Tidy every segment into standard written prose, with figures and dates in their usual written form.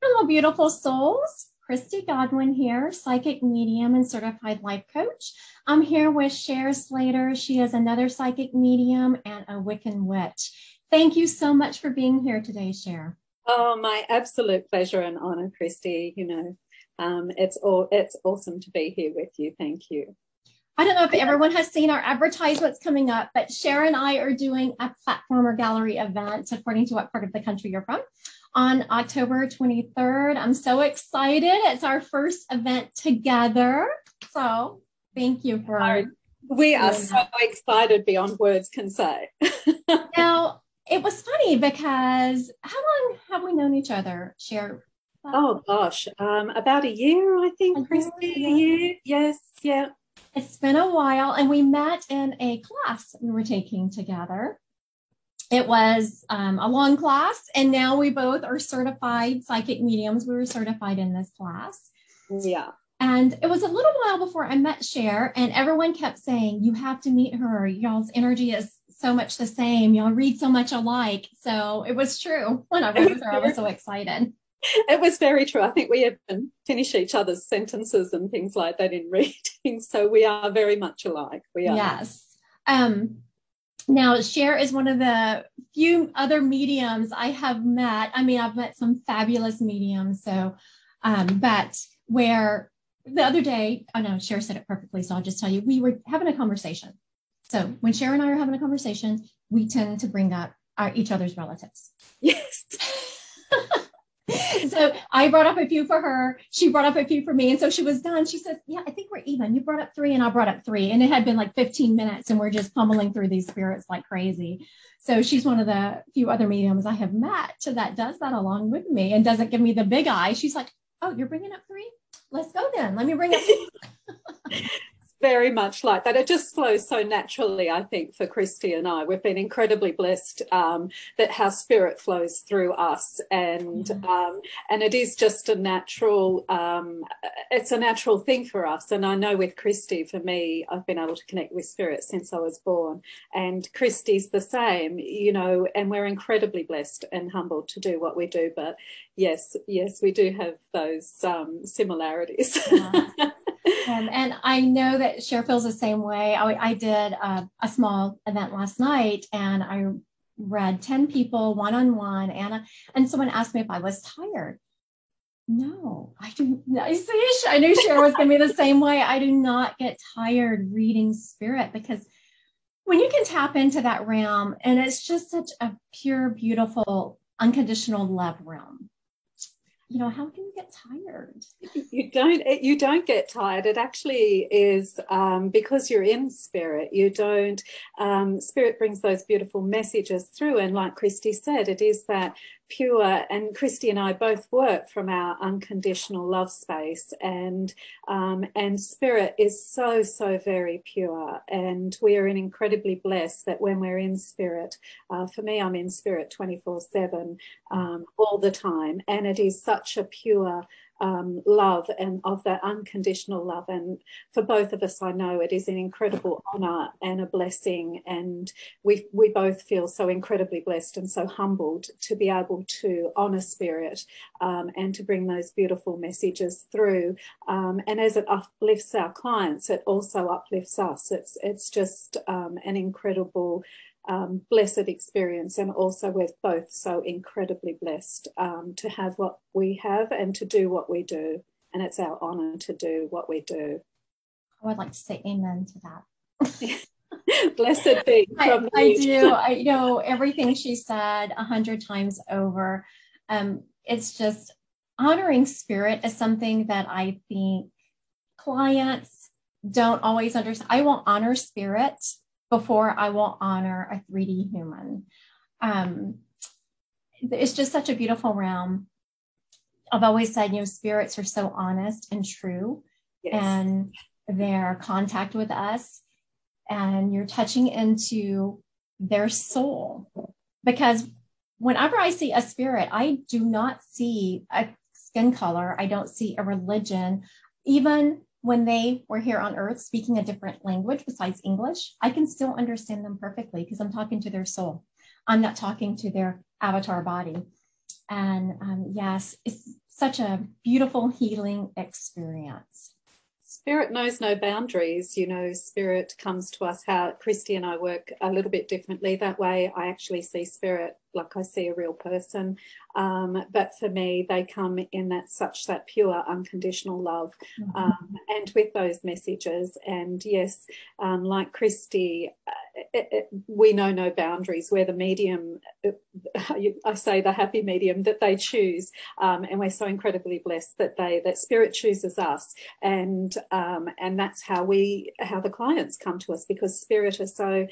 Hello, beautiful souls. Christy Godwin here, psychic medium and certified life coach. I'm here with Cher Slatyer. She is another psychic medium and a Wiccan witch. Thank you so much for being here today, Cher. Oh, my absolute pleasure and honor, Christy. It's awesome to be here with you. Thank you. I don't know if everyone has seen our advertisements coming up, but Cher and I are doing a platform or gallery event, according to what part of the country you're from, on October 23rd. I'm so excited. It's our first event together. So thank you for... We are so excited beyond words can say. Now, it was funny because how long have we known each other, Cher? Oh, gosh. About a year, I think, Christy. A year. Yes, yeah. It's been a while, and we met in a class we were taking together. It was a long class, and now we both are certified psychic mediums. We were certified in this class. Yeah. And it was a little while before I met Cher, and everyone kept saying, you have to meet her. Y'all's energy is so much the same. Y'all read so much alike. So it was true. When I met her, I was so excited. It was very true. I think we even finish each other's sentences and things like that in reading. So we are very much alike. We are. Yes. Now, Cher is one of the few other mediums I have met. I mean, I've met some fabulous mediums. So, but where the other day, I know Cher said it perfectly, so I'll just tell you, we were having a conversation. So when Cher and I are having a conversation, we tend to bring up each other's relatives. Yes. So I brought up a few for her. She brought up a few for me. And so she was done. She said, yeah, I think we're even. You brought up 3 and I brought up 3. And it had been like 15 minutes and we're just pummeling through these spirits like crazy. So she's one of the few other mediums I have met that does that along with me and doesn't give me the big eye. She's like, oh, you're bringing up 3? Let's go then. Let me bring up 3. Very much like that. It just flows so naturally, I think, for Christy and I. We've been incredibly blessed that how spirit flows through us, and it is just a natural. It's a natural thing for us, and I know with Christy, for me, I've been able to connect with spirit since I was born, and Christy's the same, and we're incredibly blessed and humbled to do what we do. But yes, we do have those similarities. And I know that Cher feels the same way. I did a small event last night, and I read 10 people one-on-one, and someone asked me if I was tired. No, I do. I knew Cher was going to be the same way. I do not get tired reading spirit, because when you can tap into that realm, and it's just such a pure, beautiful, unconditional love realm. How can you get tired? You don't get tired. It actually is because you're in spirit. You don't. Spirit brings those beautiful messages through, and like Christy said, it is that pure. And Christy and I both work from our unconditional love space, and spirit is so very pure. And we are incredibly blessed that when we're in spirit, for me, I'm in spirit 24/7 all the time, and it is such a pure love and of that unconditional love. And for both of us, I know it is an incredible honor and a blessing, and we both feel so incredibly blessed and so humbled to be able to honor spirit and to bring those beautiful messages through. And as it uplifts our clients, it also uplifts us. It's just an incredible blessed experience, and also we're both so incredibly blessed to have what we have and to do what we do, and it's our honor to do what we do. I would like to say amen to that. Blessed be. I do. I know everything she said 100 times over. It's just honoring spirit is something that I think clients don't always understand. I won't honor spirit before I will honor a 3D human. It's just such a beautiful realm. I've always said, spirits are so honest and true, yes, and their contact with us, and you're touching into their soul. Because whenever I see a spirit, I do not see a skin color. I don't see a religion. Even when they were here on earth speaking a different language besides English, I can still understand them perfectly because I'm talking to their soul. I'm not talking to their avatar body. And yes, it's such a beautiful healing experience. Spirit knows no boundaries. You know, spirit comes to us. How Christy and I work a little bit differently. That way I actually see spirit like I see a real person. But for me, they come in that pure, unconditional love, and with those messages. And yes, like Christy, we know no boundaries. We're the medium, I say the happy medium that they choose, and we're so incredibly blessed that spirit chooses us, and that's how the clients come to us, because spirit is so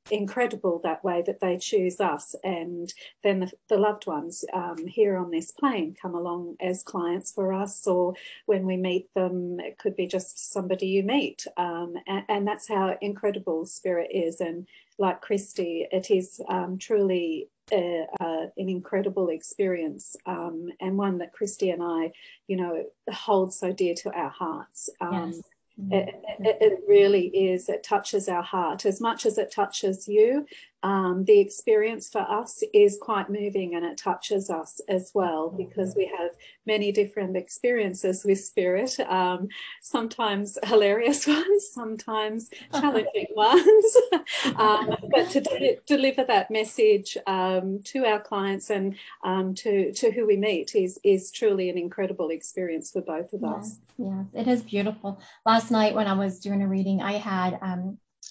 incredible that way, that they choose us. And then the loved ones here on this plane come along as clients for us, or when we meet them, it could be just somebody you meet, and that's how incredible spirit is. And like Christy, it is truly an incredible experience, and one that Christy and I, hold so dear to our hearts. Yes. It really is. It touches our heart as much as it touches you. The experience for us is quite moving, and it touches us as well, because we have many different experiences with spirit, sometimes hilarious ones, sometimes challenging ones, but to deliver that message to our clients and to who we meet is truly an incredible experience for both of us. Yeah, it is beautiful. Last night when I was doing a reading, I had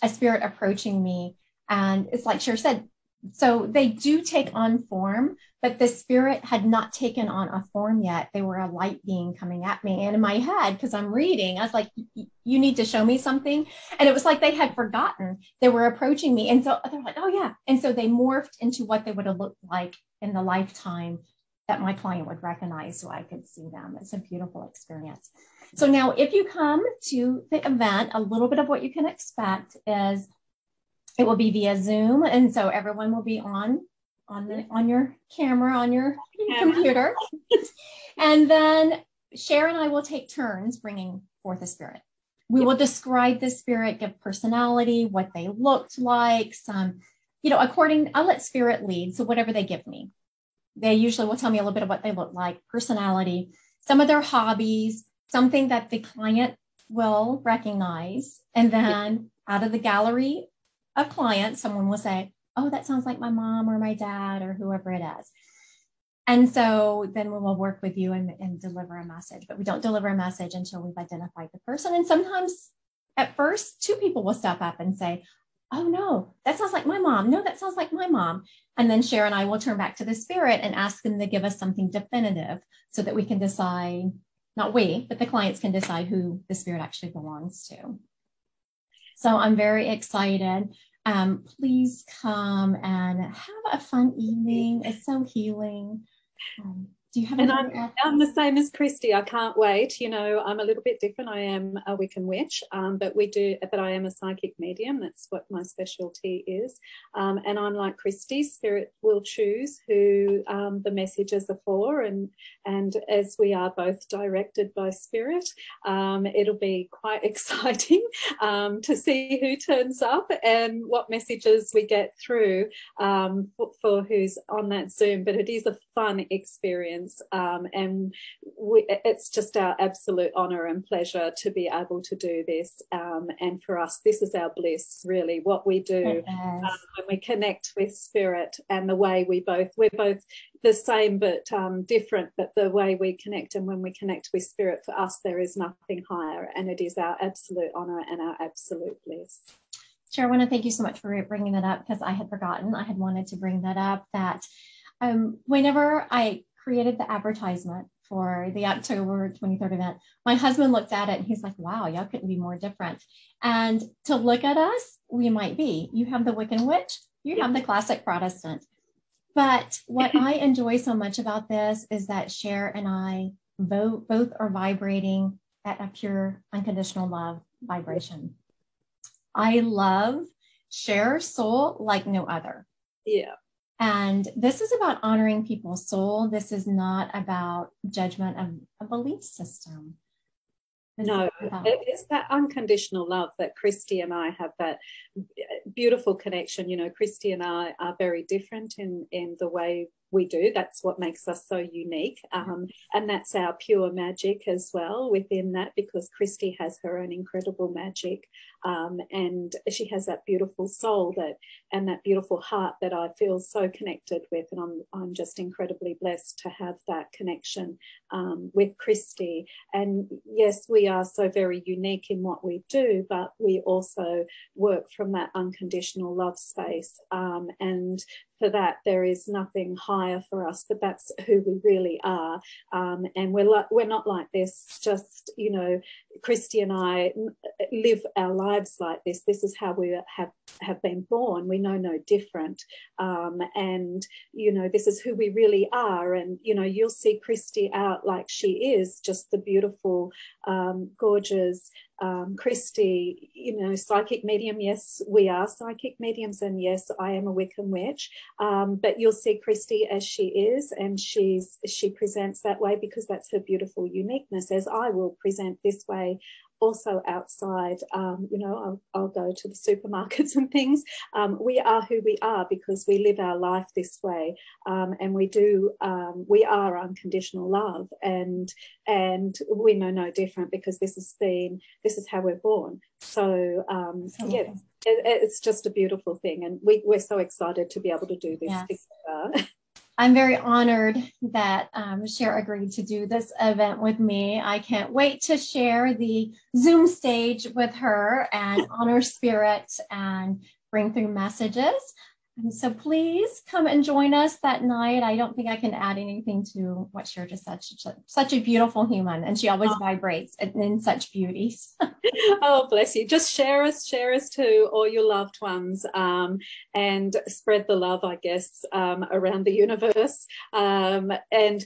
a spirit approaching me. And it's like Cher said, so they do take on form, but the spirit had not taken on a form yet. They were a light being coming at me. And in my head, because I'm reading, I was like, you need to show me something. And it was like they had forgotten. They were approaching me. And so they're like, oh, yeah. And so they morphed into what they would have looked like in the lifetime that my client would recognize, so I could see them. It's a beautiful experience. So now if you come to the event, a little bit of what you can expect is it will be via Zoom, and so everyone will be on your camera, on your computer. And then Cher and I will take turns bringing forth a spirit. We will describe the spirit, give personality, what they looked like, some, I'll let spirit lead. So whatever they give me, they usually will tell me a little bit of what they look like, personality, some of their hobbies, something that the client will recognize. And then out of the gallery of clients, someone will say, oh, that sounds like my mom or my dad or whoever it is. And so then we will work with you and deliver a message, but we don't deliver a message until we've identified the person. And sometimes at first, two people will step up and say, oh no, that sounds like my mom. No, that sounds like my mom. And then Cher and I will turn back to the spirit and ask them to give us something definitive so that we can decide, not we, but the clients can decide who the spirit actually belongs to. So I'm very excited. Please come and have a fun evening. It's so healing. Do you have anything? And I'm the same as Christy. I can't wait. I'm a little bit different. I am a Wiccan witch, but I am a psychic medium. That's what my specialty is. And I'm like Christy. Spirit will choose who the messages are for, and as we are both directed by spirit, it'll be quite exciting to see who turns up and what messages we get through for who's on that Zoom. But it is a fun experience. And it's just our absolute honour and pleasure to be able to do this. And for us, this is our bliss, really, what we do when we connect with spirit, and the way we're both the same but different, but the way we connect, and when we connect with spirit, for us, there is nothing higher, and it is our absolute honour and our absolute bliss. Cher, I want to thank you so much for bringing that up, because I had forgotten. I had wanted to bring that up, that whenever I created the advertisement for the October 23rd event, my husband looked at it and he's like, wow, y'all couldn't be more different. And to look at us, we might be. You have the Wiccan witch, you have the classic Protestant. But what I enjoy so much about this is that Cher and I both are vibrating at a pure, unconditional love vibration. I love Cher's soul like no other. Yeah. And this is about honoring people's soul. This is not about judgment of a belief system. No, it's that unconditional love that Christy and I have, that beautiful connection. You know, Christy and I are very different in the way we do. That's what makes us so unique. And that's our pure magic as well within that, because Christy has her own incredible magic. And she has that beautiful soul and that beautiful heart that I feel so connected with. And I'm just incredibly blessed to have that connection with Christy. And yes, we are so very unique in what we do, but we also work from that unconditional love space. And for that, there is nothing higher for us, but that's who we really are. And we're not like this, just, you know, Christy and I live our lives like this. This is how we have been born. We know no different. And, you know, this is who we really are. And, you know, you'll see Christy out like she is, just the beautiful, gorgeous, Christy, you know, psychic medium. Yes, we are psychic mediums, and yes, I am a Wiccan witch. But you'll see Christy as she is, and she presents that way because that's her beautiful uniqueness, as I will present this way also outside. You know, I'll go to the supermarkets and things. We are who we are because we live our life this way, and we are unconditional love, and we know no different, because this is how we're born. So yeah, it's just a beautiful thing, and we're so excited to be able to do this together. I'm very honored that Cher agreed to do this event with me. I can't wait to share the Zoom stage with her and honor spirit and bring through messages. And so please come and join us that night. I don't think I can add anything to what Cher just said. She's such a beautiful human, and she always vibrates in such beauties. Oh, bless you. Just share us to all your loved ones, and spread the love, I guess, around the universe. And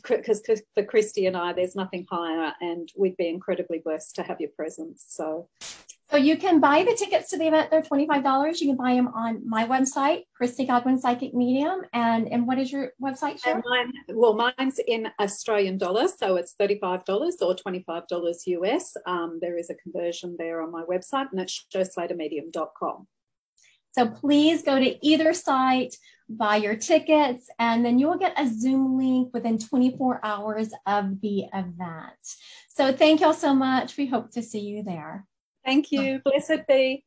because for Christy and I, there's nothing higher, and we'd be incredibly blessed to have your presence. So you can buy the tickets to the event. They're $25. You can buy them on my website, Christy Godwin Psychic Medium. And what is your website, Cher? Mine's in Australian dollars, so it's $35 or $25 US. There is a conversion there on my website, and it's cherslattermedium.com. So please go to either site, buy your tickets, and then you will get a Zoom link within 24 hours of the event. So thank y'all so much. We hope to see you there. Thank you. Blessed be.